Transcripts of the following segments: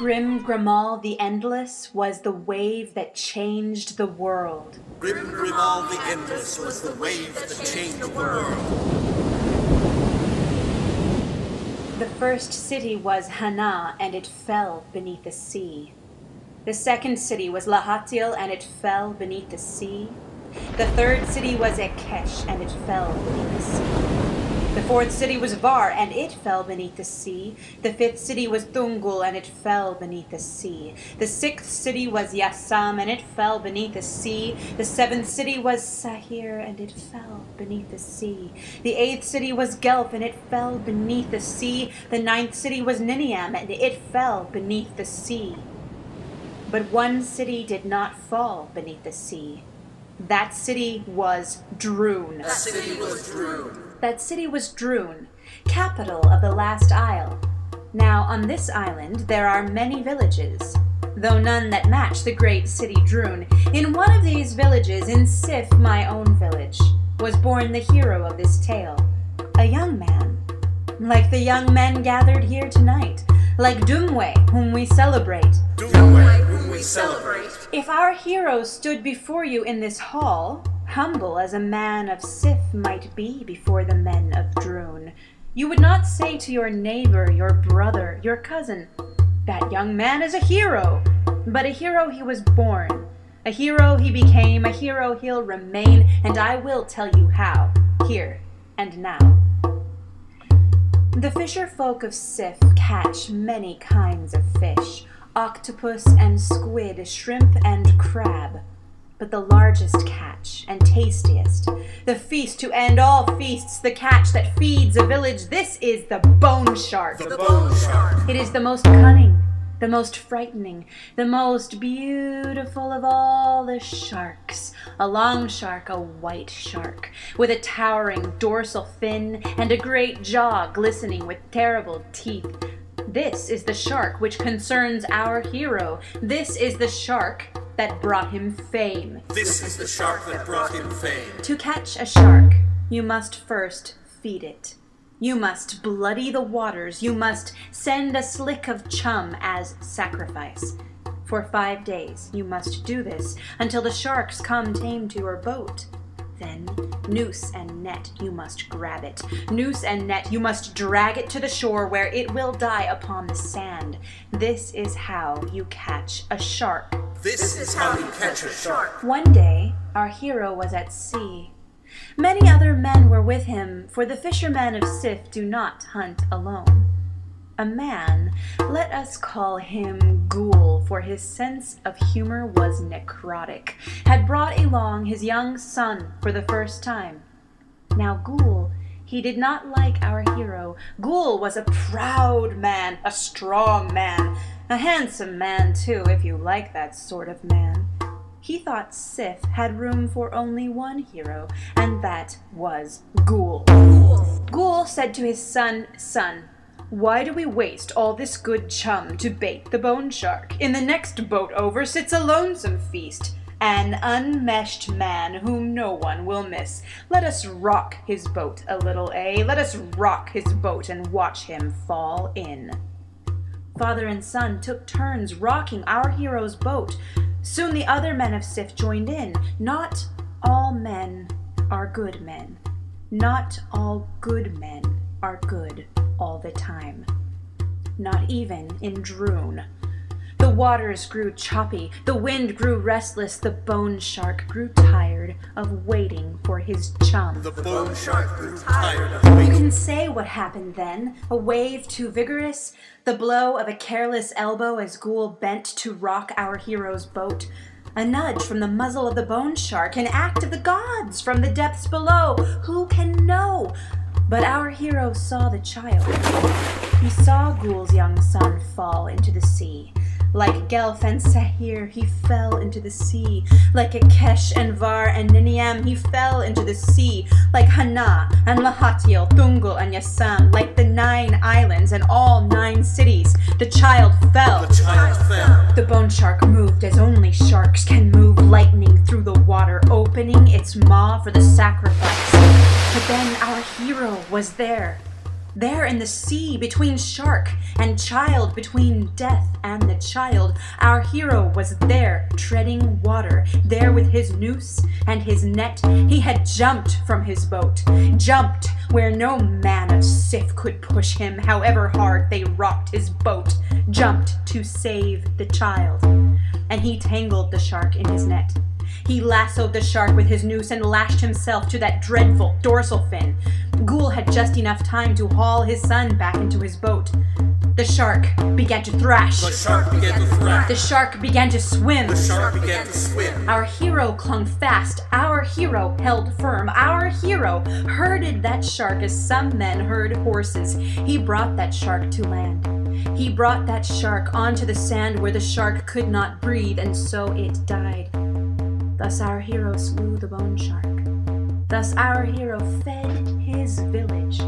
Grim Grimal the Endless was the wave that changed the world. Grim Grimal the Endless was the wave that changed the world. The first city was Hana, and it fell beneath the sea. The second city was Lahatil, and it fell beneath the sea. The third city was Ekesh, and it fell beneath the sea. The fourth city was Var, and it fell beneath the sea. The fifth city was Thungul, and it fell beneath the sea. The sixth city was Yassam, and it fell beneath the sea. The seventh city was Sahir, and it fell beneath the sea. The eighth city was Gelf, and it fell beneath the sea. The ninth city was Niniam, and it fell beneath the sea. But one city did not fall beneath the sea. That city was Droon. That city was Droon. That city was Droon, capital of the last isle. Now on this island there are many villages, though none that match the great city Droon. In one of these villages, in Sif, my own village, was born the hero of this tale, a young man, like the young men gathered here tonight, like Dumwe, whom we celebrate. Dumwe, whom we celebrate. If our hero stood before you in this hall, humble as a man of Sif might be before the men of Droon, you would not say to your neighbor, your brother, your cousin, "That young man is a hero," but a hero he was born, a hero he became, a hero he'll remain, and I will tell you how, here and now. The fisher folk of Sif catch many kinds of fish, octopus and squid, shrimp and crab. But the largest catch and tastiest, the feast to end all feasts, the catch that feeds a village, this is the bone shark. The bone shark. It is the most cunning, the most frightening, the most beautiful of all the sharks. A long shark, a white shark, with a towering dorsal fin and a great jaw glistening with terrible teeth. This is the shark which concerns our hero. This is the shark that brought him fame. This is the shark that brought him fame. To catch a shark, you must first feed it. You must bloody the waters. You must send a slick of chum as sacrifice. For 5 days you must do this until the sharks come tame to your boat. Then, noose and net, you must grab it. Noose and net, you must drag it to the shore where it will die upon the sand. This is how you catch a shark. This is how you catch a shark. One day, our hero was at sea. Many other men were with him, for the fishermen of Sif do not hunt alone. A man, let us call him Ghoul, for his sense of humor was necrotic, had brought along his young son for the first time. Now Ghoul, he did not like our hero. Ghoul was a proud man, a strong man, a handsome man too, if you like that sort of man. He thought Sif had room for only one hero, and that was Ghoul. Ghoul said to his son, "Son, why do we waste all this good chum to bait the bone shark? In the next boat over sits a lonesome feast, an unmeshed man whom no one will miss. Let us rock his boat a little, eh? Let us rock his boat and watch him fall in." Father and son took turns rocking our hero's boat. Soon the other men of Sif joined in. Not all men are good men. Not all good men are good all the time. Not even in Droon. The waters grew choppy, the wind grew restless, the bone shark grew tired of waiting for his chum. The bone shark grew tired of You waiting. can say what happened then. A wave too vigorous, the blow of a careless elbow as Ghoul bent to rock our hero's boat, a nudge from the muzzle of the bone shark, an act of the gods from the depths below. Who can know? But our hero saw the child. He saw Ghoul's young son fall into the sea. Like Gelf and Sahir, he fell into the sea. Like Ekesh and Var and Niniam, he fell into the sea. Like Hana and Lahatil, Thungul and Yassam, like the 9 islands and all 9 cities, the child fell. The child fell. The bone shark moved as only sharks can move, lightning through the water, opening its maw for the sacrifice. But then our hero was there. There in the sea, between shark and child, between death and the child, our hero was there, treading water, there with his noose and his net. He had jumped from his boat, jumped where no man of Sif could push him, however hard they rocked his boat, jumped to save the child. And he tangled the shark in his net. He lassoed the shark with his noose and lashed himself to that dreadful dorsal fin. Ghoul had just enough time to haul his son back into his boat. The shark began to thrash. The shark began to thrash. The shark began to swim. The shark began to swim. Our hero clung fast. Our hero held firm. Our hero herded that shark as some men herd horses. He brought that shark to land. He brought that shark onto the sand where the shark could not breathe, and so it died. Thus our hero slew the bone shark. Thus our hero fed his village.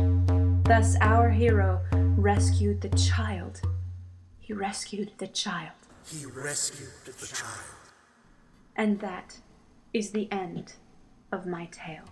Thus our hero rescued the child. He rescued the child. He rescued the child. And that is the end of my tale.